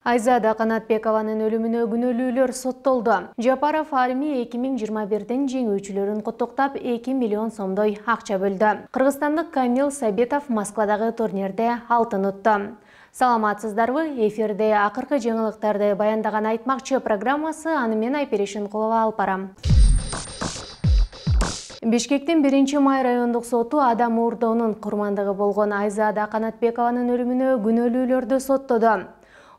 Айзада Канатбекованын өлүмүнө күнөөлүүлөр соттолду. Жапаров армия 2021-дин жеңүүчүлөрүн куттуктап 2 миллион сомдой акча бөлдү. Кыргызстандык Камил Сабитов Москвадагы турнирде алтын утту. Саламатсыздарбы? Эфирде акыркы жаңылыктарды баяндаган айтмакчы программасы, аны мен Айперишин Кулова алып барам. Бишкектин 1-май райондук соту адам уурдоонун курмандыгы болгон Айзада Канатбекованын өлүмүнө күнөөлүүлөрдү соттоду.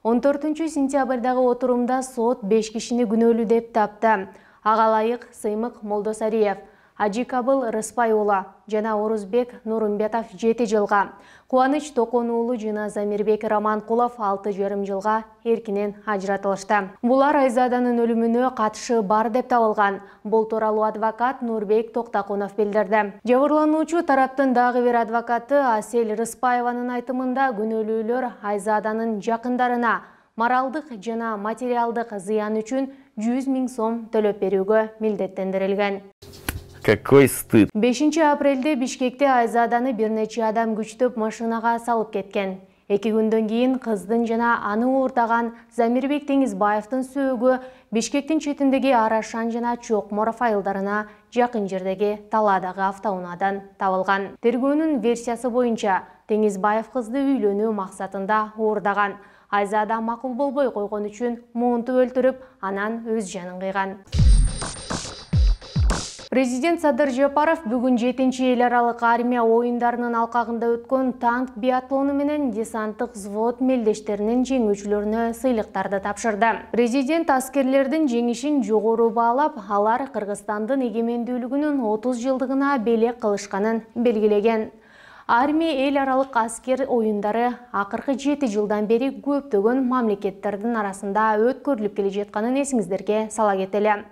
14-сентябрдагы отурумда сот 5 кишини күнөөлүү деп тапты. Ага ылайык Сыймык Молдосариев, Ажикабыл Рыспай уулу жана Орузбек Нурумбетов 7 жылга, Кубаныч Токон уулу жана Замирбек Романкулов 6,5 жылга эркинен ажыратылышты. Булар Айзаданын өлүмүнө катышы бар деп табылган. Бул тууралуу адвокат Нурбек Токтакунов билдирди. Жабырлануучу тараптын дагы бир адвокаты Асель Рыспаеванын айтымында күнөөлүүлөр Айзаданын жакындарына моралдык жана материалдык зыян үчүн 100 000 сом төлөп берүүгө милдеттендирилген. Какой стыд! 5 апрелде Бишкекте Айзаданы бир нече адам күчтөп машинага салып кеткен. 2 күндөн кийин кыздын жана аны уурдаган Замирбек Теңизбаевдин сөөгү Бишкектин четиндеги Арашан жана Чокморов айылдарына жакын жердеги Таладагы автоунаадан табылган. Тергөөнүн версиясы боюнча Теңизбаев кызды үйлөнүү максатында уурдаган. Айзада макул болбой койгон үчүн муунтуп өлтүрүп, анан өз жанын кыйган. Президент Садыр Жапаров бүгүн 7-чи эл аралык армия оюндарынын алкагында өткөн танк биатлону менен десанттык взвод мелдештеринин жеңүүчүлөрүнө сыйлыктарды тапшырды. Президент аскерлердин жеңишин жогору баалап, алар Кыргызстандын эгемендүүлүгүнүн 30 жылдыгына белек кылышканын белгилеген. Армия эл аралык аскер оюндары акыркы 7 жылдан бери көптөгөн мамлекеттердин арасында өткөрүлүп келе жатканын эсиңиздерге сала кетели.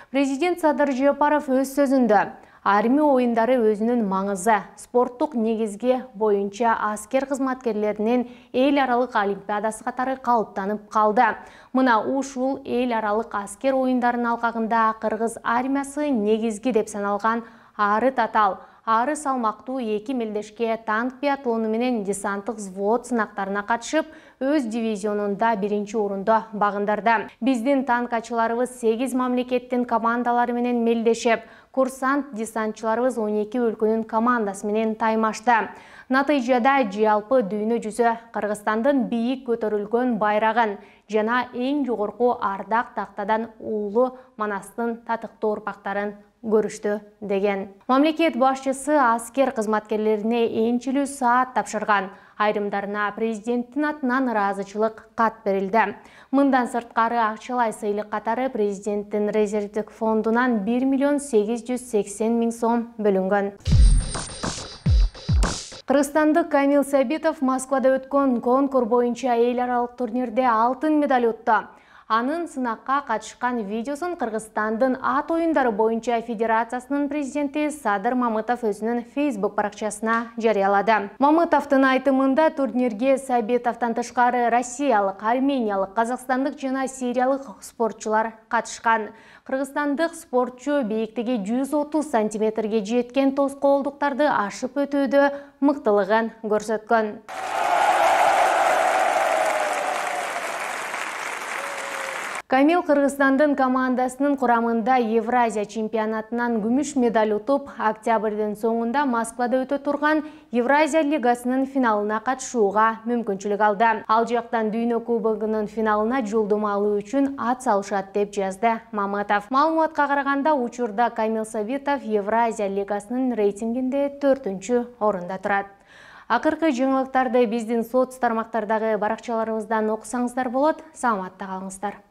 Президент Садыр Жапаров өз сөзүндө армия оюндары өзүнүн маңызы, спорттук негизги боюнча аскер кызматкерлеринин эл аралык олимпиадасы катары калыптанып калды. Мына ушул эл аралык аскер оюндарынын алкагында кыргыз армиясы негизги деп саналган ары татал, ары салмактуу 2 мелдешке танк биатлону менен десанттык взвод сынактарына катышып, өз дивизионунда 1-чи орунду багындырды. Биздин танкачыларыбыз 8 мамлекеттин командалары менен мелдешип, курсант-десантчыларыбыз 12 өлкөнүн командасы менен таймашты. Натыйжада жалпы дүйнө жүзү Кыргызстандын бийик көтөрүлгөн байрагын жана эң жогорку ардак тактадан уулу Манастын татыктуу урпактарын көрүштү деген. Мамлекет башчысы аскер кызматкерлерине энчилүү саат тапшырган. Айрымдарына президенттин атынан ыраазычылык кат берилди. Мындан сырткары акчалай сыйлык катары президенттин резервдик фондунан 1 880 000 сом бөлүнгөн. Кыргызстандык Камил Сабитов Москвада өткөн конкурс боюнча эл аралык турнирде алтын медаль утту. Анын сынакка катышкан видеосун Кыргызстандын ат оюндары боюнча федерациясынын президенти Садыр Мамытов өзүнүн Facebook баракчасына жарыялады. Мамытовдун айтымында турнирге Сабитовдон тышкары россиялык, армениялык, казакстандык жана сириялык спортчулар катышкан. Кыргызстандык спортчу бийиктиги 130 сантиметрге жеткен тоскоолдуктарды ашып өтүүдө мыктылыгын көрсөткөн. Камил Кыргызстандын командасынын курамында Евразия чемпионатынан күмүш медаль утуп, октябрдын соңунда Москвада өтө турган Евразия лигасынын финалына катышууга мүмкүнчүлүк алды. Ал жактан дүйнө кубогунун финалына жолдомо алуу үчүн ат салышат деп жазды Мамытов. Маалыматка караганда, учурда Камил Сабитов Евразия лигасынын рейтингинде 4-чү орунда турат. Акыркы жаңылыктарды биздин соц тармактардагы баракчаларыбыздан окусаңыздар болот. Саламатта калыңыздар.